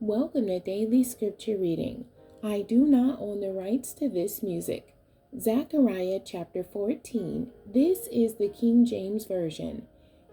Welcome to Daily Scripture Reading. I do not own the rights to this music. Zechariah chapter 14. This is the King James Version.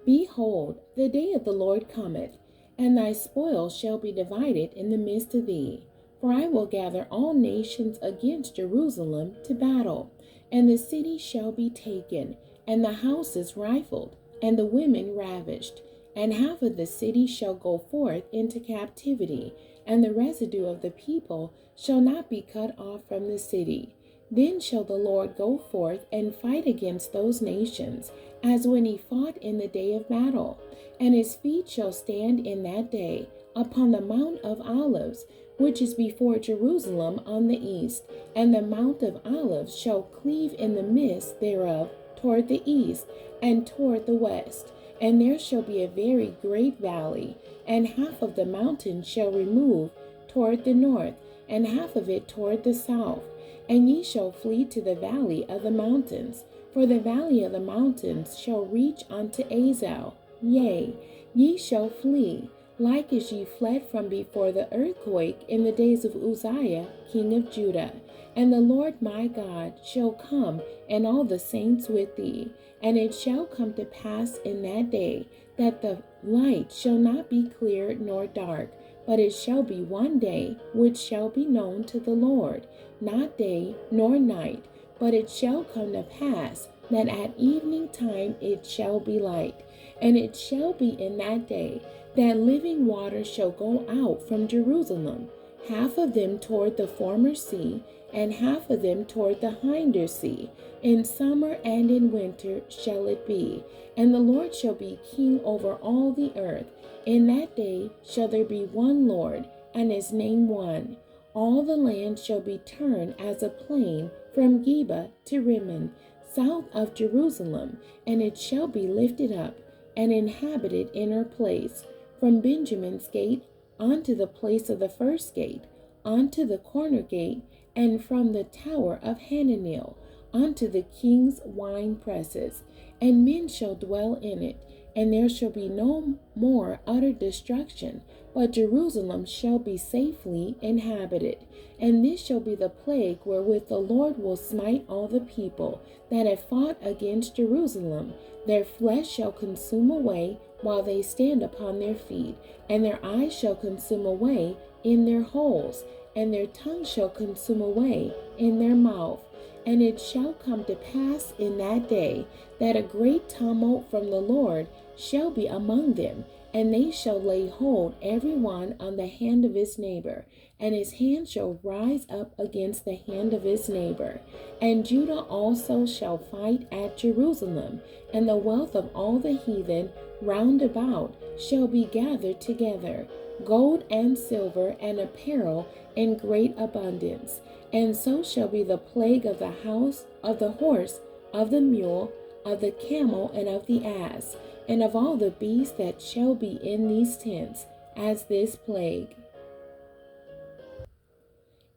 Behold, the day of the Lord cometh, and thy spoil shall be divided in the midst of thee. For I will gather all nations against Jerusalem to battle, and the city shall be taken, and the houses rifled, and the women ravished. And half of the city shall go forth into captivity, and the residue of the people shall not be cut off from the city. Then shall the Lord go forth and fight against those nations, as when he fought in the day of battle. And his feet shall stand in that day upon the Mount of Olives, which is before Jerusalem on the east. And the Mount of Olives shall cleave in the midst thereof toward the east and toward the west. And there shall be a very great valley, and half of the mountain shall remove toward the north, and half of it toward the south. And ye shall flee to the valley of the mountains, for the valley of the mountains shall reach unto Azal. Yea, ye shall flee, like as ye fled from before the earthquake in the days of Uzziah, king of Judah. And the Lord my God shall come, and all the saints with thee. And it shall come to pass in that day that the light shall not be clear nor dark, but it shall be one day which shall be known to the Lord, not day nor night. But it shall come to pass that at evening time it shall be light. And it shall be in that day that living water shall go out from Jerusalem, half of them toward the former sea, and half of them toward the hinder sea. In summer and in winter shall it be. And the Lord shall be king over all the earth. In that day shall there be one Lord, and his name one. All the land shall be turned as a plain from Geba to Rimmon, south of Jerusalem, and it shall be lifted up, and inhabited in her place, from Benjamin's gate unto the place of the first gate, unto the corner gate, and from the tower of Hananel unto the king's wine presses. And men shall dwell in it, and there shall be no more utter destruction, but Jerusalem shall be safely inhabited. And this shall be the plague wherewith the Lord will smite all the people that have fought against Jerusalem. Their flesh shall consume away while they stand upon their feet, and their eyes shall consume away in their holes, and their tongue shall consume away in their mouth. And it shall come to pass in that day that a great tumult from the Lord shall be among them, and they shall lay hold every one on the hand of his neighbor, and his hand shall rise up against the hand of his neighbor. And Judah also shall fight at Jerusalem, and the wealth of all the heathen round about shall be gathered together, gold and silver and apparel in great abundance. And so shall be the plague of the house, of the horse, of the mule, of the camel, and of the ass, and of all the beasts that shall be in these tents, as this plague.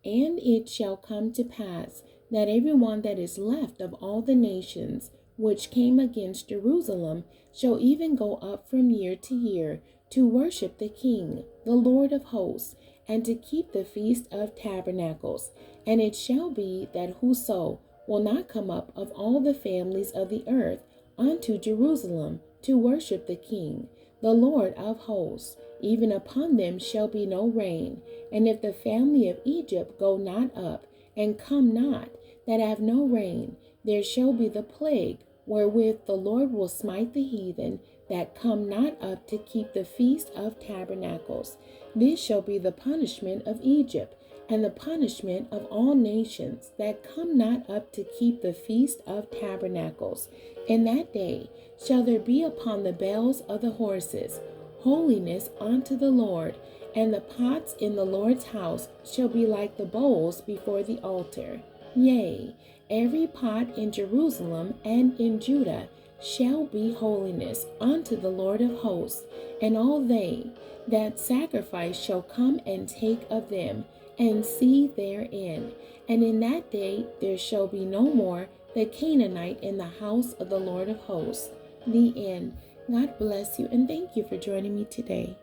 And it shall come to pass that every one that is left of all the nations which came against Jerusalem shall even go up from year to year to worship the King, the Lord of hosts, and to keep the Feast of Tabernacles. And it shall be that whoso will not come up of all the families of the earth unto Jerusalem to worship the King, the Lord of hosts, even upon them shall be no rain. And if the family of Egypt go not up, and come not, that have no rain, there shall be the plague wherewith the Lord will smite the heathen that come not up to keep the Feast of Tabernacles. This shall be the punishment of Egypt, and the punishment of all nations that come not up to keep the Feast of Tabernacles. In that day shall there be upon the bells of the horses holiness unto the Lord, and the pots in the Lord's house shall be like the bowls before the altar. Yea, every pot in Jerusalem and in Judah shall be holiness unto the Lord of hosts, and all they that sacrifice shall come and take of them, and see therein. And in that day there shall be no more the Canaanite in the house of the Lord of hosts. The end. God bless you, and thank you for joining me today.